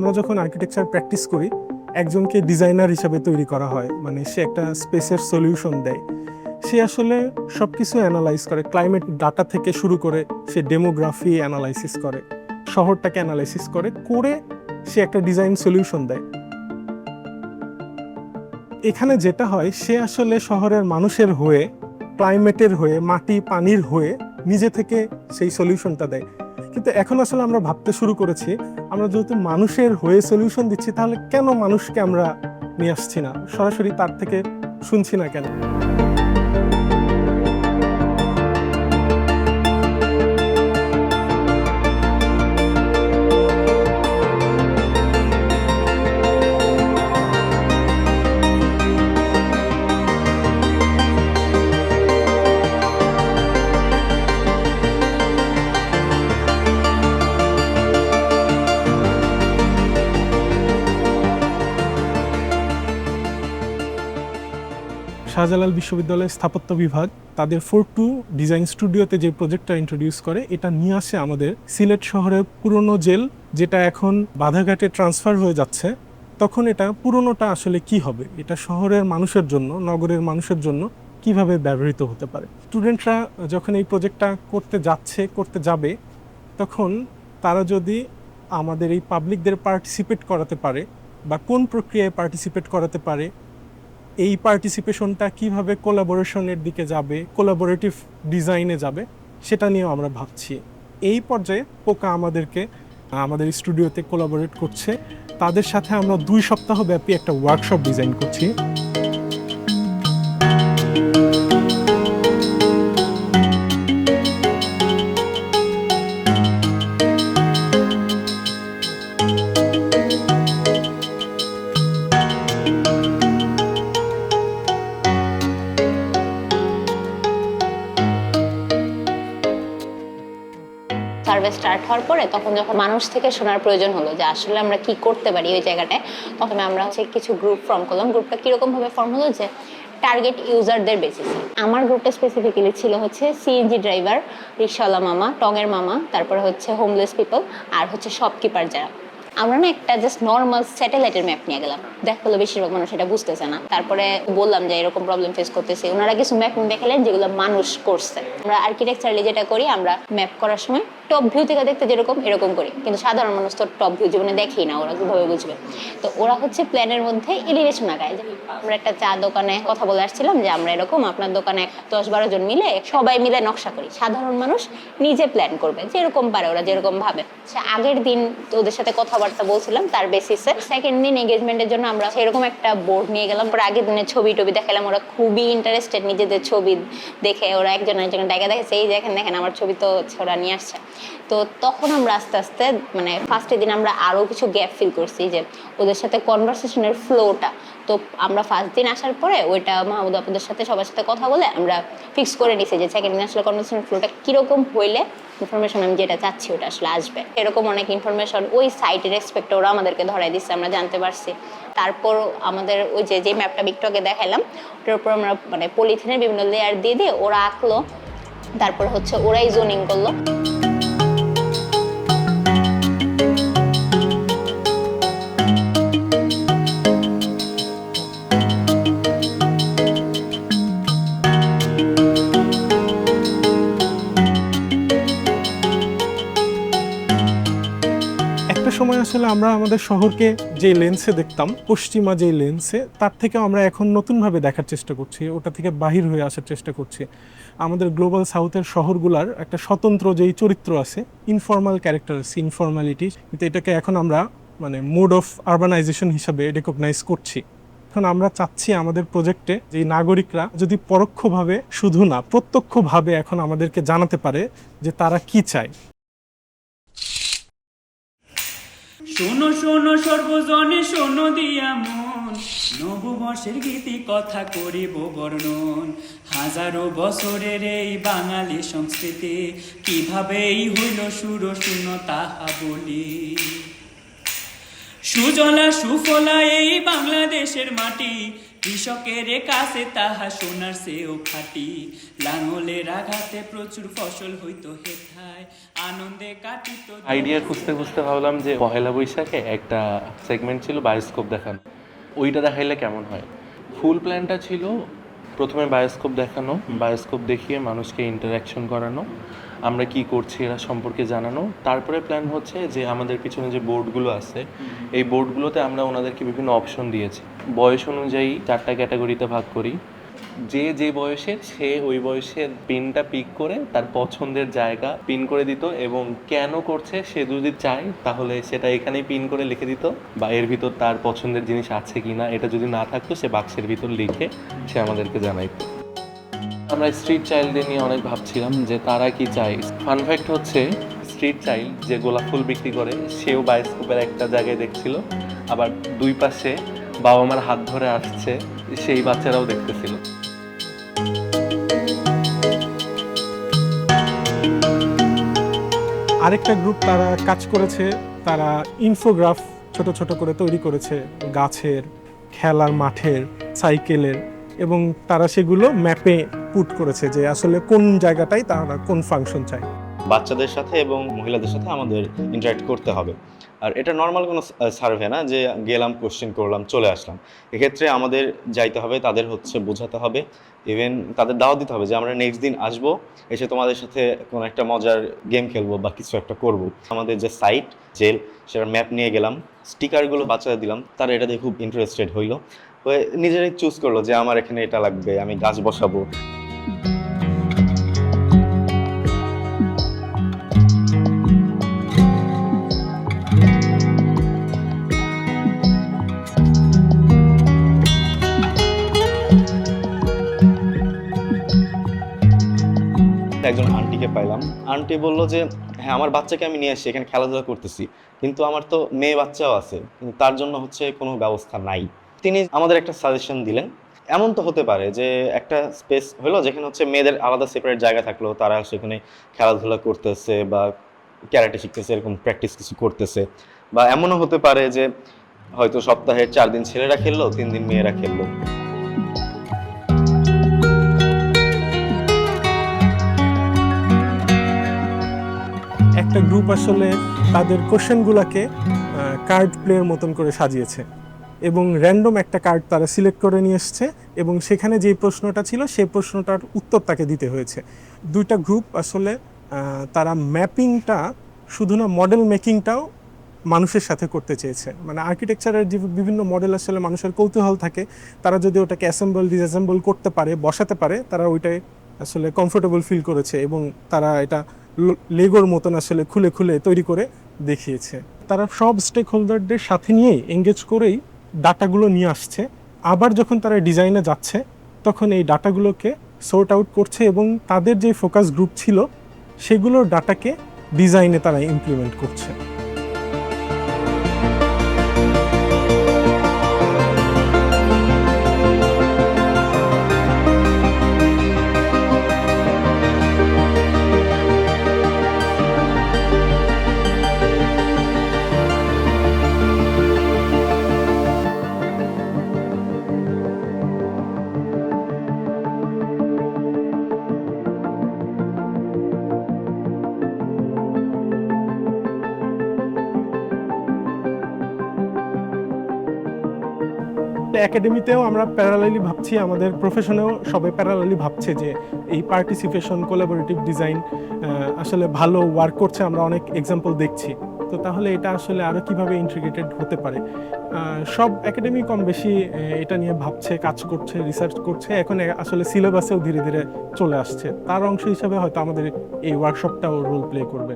আমরা যখন architecture practice করি একজনকে ডিজাইনার হিসাবে তৈরি করা হয়, মানে সে একটা স্পেসের সলিউশন দেয়। সে আসলে সব কিছু অ্যানালাইজ করে, ক্লাইমেট ডাটা থেকে শুরু করে সে ডেমোগ্রাফি অ্যানালাইসিস করে, শহরটাকে অ্যানালাইসিস করে সে একটা ডিজাইন সলিউশন দেয়। এখানে যেটা হয়, সে আসলে শহরের মানুষের হয়ে, ক্লাইমেটের হয়ে, মাটি পানির হয়ে নিজে থেকে সেই সলিউশনটা দেয়। কিন্তু এখন আসলে আমরা ভাবতে শুরু করেছি, আমরা যেহেতু মানুষের হয়ে সলিউশন দিচ্ছি, তাহলে কেন মানুষকে আমরা নিয়ে আসছি না, সরাসরি তার থেকে শুনছি না কেন? শাহজালাল বিশ্ববিদ্যালয়ের স্থাপত্য বিভাগ তাদের 4-2 ডিজাইন স্টুডিওতে যে প্রজেক্টটা ইন্ট্রোডিউস করে, এটা নিয়ে আসে আমাদের সিলেট শহরের পুরনো জেল, যেটা এখন বাধাঘাটে ট্রান্সফার হয়ে যাচ্ছে। তখন এটা পুরনোটা আসলে কি হবে, এটা শহরের মানুষের জন্য, নগরের মানুষের জন্য কিভাবে ব্যবহৃত হতে পারে। স্টুডেন্টরা যখন এই প্রজেক্টটা করতে যাবে, তখন তারা যদি আমাদের এই পাবলিকদের পার্টিসিপেট করাতে পারে বা কোন প্রক্রিয়ায় পার্টিসিপেট করাতে পারে, এই পার্টিসিপেশনটা কিভাবে কোলাবোরেশনের দিকে যাবে, কোলাবোরেটিভ ডিজাইনে যাবে, সেটা নিয়েও আমরা ভাবছি। এই পর্যায়ে পোকা আমাদের স্টুডিওতে কোলাবোরেট করছে। তাদের সাথে আমরা 2 সপ্তাহ ব্যাপী একটা ওয়ার্কশপ ডিজাইন করছি। সার্ভে স্টার্ট হওয়ার পরে তখন যখন মানুষ থেকে শোনার প্রয়োজন হলো যে আসলে আমরা কি করতে পারি ওই জায়গাটায়, তখন আমরা কিছু গ্রুপ ফর্ম করলাম। গ্রুপটা কিরকম ভাবে ফর্ম হলো যে টার্গেট ইউজারদের বেসিসে। আমার গ্রুপটা স্পেসিফিক্যালি ছিল সিএনজি ড্রাইভার, রিক্সাওয়ালা মামা, টঙের মামা, তারপরে হোমলেস পিপল, আর শপকিপার যারা। আমরা না একটা জাস্ট নর্মাল স্যাটেলাইটের ম্যাপ নিয়ে গেলাম, দেখলো বেশিরভাগ মানুষ এটা বুঝতেছে না। তারপরে বললাম যে এরকম প্রবলেম ফেস করতেছে, ওনারা কিছু ম্যাপ দেখালেন যেগুলো মানুষ করছে। আমরা আর্কিটেকচারালি যেটা করি, আমরা ম্যাপ করার সময় টপ ভিউ থেকে দেখতে যেরকম এরকম করি, কিন্তু সাধারণ মানুষ তো টপ ভিউ জীবনে দেখেই না, ওরা কিভাবে বুঝবে। তো ওরা প্ল্যানের মধ্যে এলিভেশন আঁকায়। আমরা একটা চা দোকানে কথা বলে আসছিলাম যে আমরা এরকম আপনার দোকানে 10-12 জন মিলে সবাই মিলে নকশা করি, সাধারণ মানুষ নিজে প্ল্যান করবে যেরকম পারে, ওরা যেরকম ভাবে। আগের দিন ওদের সাথে কথাবার্তা বলছিলাম, তার বেসিসে সেকেন্ড দিন এঙ্গেজমেন্টের জন্য আমরা সেরকম একটা বোর্ড নিয়ে গেলাম। পরে আগের দিনে ছবি দেখালাম, ওরা খুবই ইন্টারেস্টেড, নিজেদের ছবি দেখে ওরা একজন জায়গা দেখেছে, এই দেখেন আমার ছবি তো ওরা নিয়ে আসছে। তো তখন আমরা আস্তে আস্তে ফার্স্টের দিন আমরা আরো কিছু গ্যাপ ফিল করছি যে ওদের সাথে কনভারসেশনের ফ্লোটা। তো আমরা ফার্স্ট দিন আসার পরে ওইটা মাহমুদ আপুদের সাথে সবার সাথে কথা বলে আমরা ফিক্স করে নিছি যে সেকেন্ড দিন আসলে কনভারসেশনের ফ্লোটা কিরকম হইলে ইনফরমেশন আমি যেটা চাচ্ছি ওটা আসলে আসবে। এরকম অনেক ইনফরমেশন ওই সাইটের রেসপেক্টে ওরা আমাদেরকে ধরাই দিচ্ছে, আমরা জানতে পারছি। তারপর আমাদের ওই যে ম্যাপটা বিক্টকে দেখালাম, ওটার উপর আমরা পলিথিনের বিভিন্ন লেয়ার দিয়ে ওরা আঁকলো, তারপর ওরাই জোনিং করলো। সময় আসলে আমরা আমাদের শহরকে যে লেন্সে দেখতাম, পশ্চিমা যে লেন্সে, তার থেকে আমরা এখন নতুনভাবে দেখার চেষ্টা করছি, ওটা থেকে বাহির হয়ে আসার চেষ্টা করছি। আমাদের গ্লোবাল সাউথের শহরগুলার একটা স্বতন্ত্র যেই চরিত্র আছে, ইনফর্মাল ক্যারেক্টার আছে, ইনফর্মালিটি, কিন্তু এটাকে এখন আমরা মোড অফ আরবানাইজেশন হিসাবে রেকগনাইজ করছি। এখন আমরা চাচ্ছি আমাদের প্রজেক্টে যে নাগরিকরা যদি পরোক্ষভাবে শুধু না প্রত্যক্ষভাবে এখন আমাদেরকে জানাতে পারে যে তারা কি চায়। শোনো শোনো সর্বজনে শোনো দিয়া মন, নববর্ষের গীতি কথা করিব বর্ণন। হাজারো বছরের এই বাঙালি সংস্কৃতি কিভাবেই হইল শূন্য তাহা বলি। সুজলা সুফলা এই বাংলাদেশের মাটি কৃষকের কাছে তাহা সোনার চেয়েও খাঁটি, লাঙলের আঘাতে প্রচুর ফসল হইতো হেথায়, আনন্দে কাটিত। আইডিয়া খুঁজতে খুঁজতে ভাবলাম যে পহেলা বৈশাখে একটা সেগমেন্ট ছিল বায়োস্কোপ দেখানো, ওইটা দেখাইলে কেমন হয়। ফুল প্ল্যানটা ছিল প্রথমে বায়োস্কোপ দেখানো, বায়োস্কোপ দেখিয়ে মানুষকে ইন্টারাকশন করানো, আমরা কি করছি এরা সম্পর্কে জানানো। তারপরে প্ল্যান হচ্ছে যে আমাদের পিছনে যে বোর্ডগুলো আছে এই বোর্ডগুলোতে আমরা ওনাদেরকে বিভিন্ন অপশন দিয়েছি, বয়স অনুযায়ী 4টা ক্যাটাগরিতে ভাগ করি। যে যে বয়সের সে ওই বয়সের পিনটা পিক করে তার পছন্দের জায়গা পিন করে দিত, এবং কেন করছে সে যদি চায় তাহলে সেটা এখানেই পিন করে লিখে দিত, বা এর ভিতর তার পছন্দের জিনিস আছে কি না এটা যদি না থাকতো সে বাক্সের ভিতর লিখে সে আমাদেরকে জানাইতো। আমরা স্ট্রিট চাইল্ডদের নিয়ে অনেক ভাবছিলাম যে তারা কি চায়। ফান ফ্যাক্ট হচ্ছে স্ট্রিট চাইল্ড যে গোলাপ ফুল বিক্রি করে সেও বায়োস্কোপের একটা জায়গায় দেখছিল, আবার দুই পাশে বাবা মার হাত ধরে আসছে সেই বাচ্চারাও দেখতেছিল। আরেকটা গ্রুপ তারা কাজ করেছে, তারা ইনফোগ্রাফ ছোট ছোট করে তৈরি করেছে গাছের, খেলার মাঠের, সাইকেলের, এবং তারা সেগুলো ম্যাপে পুট করেছে যে আসলে কোন জায়গাটায় তারা কোন ফাংশন চায়। বাচ্চাদের সাথে এবং মহিলাদের সাথে আমাদের ইন্টারাক্ট করতে হবে। আর এটা নর্মাল কোনো সার্ভে না যে গেলাম কোশ্চেন করলাম চলে আসলাম। এক্ষেত্রে আমাদের যাইতে হবে, তাদের বোঝাতে হবে, ইভেন তাদের দাওয়াত দিতে হবে যে আমরা নেক্সট দিন আসবো, এসে তোমাদের সাথে কোনো একটা মজার গেম খেলবো বা কিছু একটা করব। আমাদের যে সাইট জেল সেটার ম্যাপ নিয়ে গেলাম, স্টিকারগুলো বাচ্চাদের দিলাম, তারা এটা দিয়ে খুব ইন্টারেস্টেড হইলো, নিজেরাই চুজ করলো যে আমার এখানে এটা লাগবে, আমি গাছ বসাবো। একজন আন্টিকে পাইলাম, আন্টি বলল যে হ্যাঁ আমার বাচ্চাকে আমি নিয়ে আসি, এখানে খেলাধুলা করতেছি, কিন্তু আমার তো মেয়ে বাচ্চাও আছে, কিন্তু তার জন্য কোনো ব্যবস্থা নাই। তিনি আমাদের একটা সাজেশন দিলেন, এমন তো হতে পারে যে একটা স্পেস হলো যেখানে মেয়েদের আলাদা সেপারেট জায়গা থাকলো, তারা সেখানে খেলাধুলা করতেছে বা ক্যারাটে শিখতেছে, এরকম প্র্যাকটিস কিছু করতেছে। বা এমনও হতে পারে যে হয়তো সপ্তাহের 4 দিন ছেলেরা খেললো, 3 দিন মেয়েরা খেললো। একটা গ্রুপ আসলে তাদের কোশ্চেনগুলোকে কার্ড প্লের মতন করে সাজিয়েছে, এবং র্যান্ডম একটা কার্ড তারা সিলেক্ট করে নিয়ে এসছে, এবং সেখানে যে প্রশ্নটা ছিল সেই প্রশ্নটার উত্তর তাকে দিতে হয়েছে। দুইটা গ্রুপ আসলে তারা ম্যাপিংটা শুধু না, মডেল মেকিংটাও মানুষের সাথে করতে চেয়েছে। মানে আর্কিটেকচারের যে বিভিন্ন মডেল আসলে মানুষের কৌতূহল থাকে, তারা যদি ওটাকে অ্যাসেম্বল ডিসঅ্যাসেম্বল করতে পারে, বসাতে পারে, তারা ওইটাই আসলে কমফোর্টেবল ফিল করেছে, এবং তারা এটা লেগোর মতন আসলে খুলে খুলে তৈরি করে দেখিয়েছে। তারা সব স্টেক হোল্ডারদের সাথে নিয়েই এঙ্গেজ করেই ডাটাগুলো নিয়ে আসছে। আবার যখন তারা ডিজাইনে যাচ্ছে তখন এই ডাটাগুলোকে সর্ট আউট করছে, এবং তাদের যে ফোকাস গ্রুপ ছিল সেগুলোর ডাটাকে ডিজাইনে তারা ইমপ্লিমেন্ট করছে। একাডেমিতেও আমরা প্যারালালি ভাবছি, আমাদের প্রফেশনেও সবাই প্যারালালি ভাবছে যে এই পার্টিসিপেশন, কোলাবোরেটিভ ডিজাইন আসলে ভালো ওয়ার্ক করছে, আমরা অনেক এক্সাম্পল দেখছি। তো তাহলে এটা আসলে আরও কীভাবে ইন্টিগ্রেটেড হতে পারে, সব একাডেমি কম বেশি এটা নিয়ে ভাবছে, কাজ করছে, রিসার্চ করছে। এখন আসলে সিলেবাসেও ধীরে ধীরে চলে আসছে, তার অংশ হিসাবে হয়তো আমাদের এই ওয়ার্কশপটাও রোল প্লে করবে।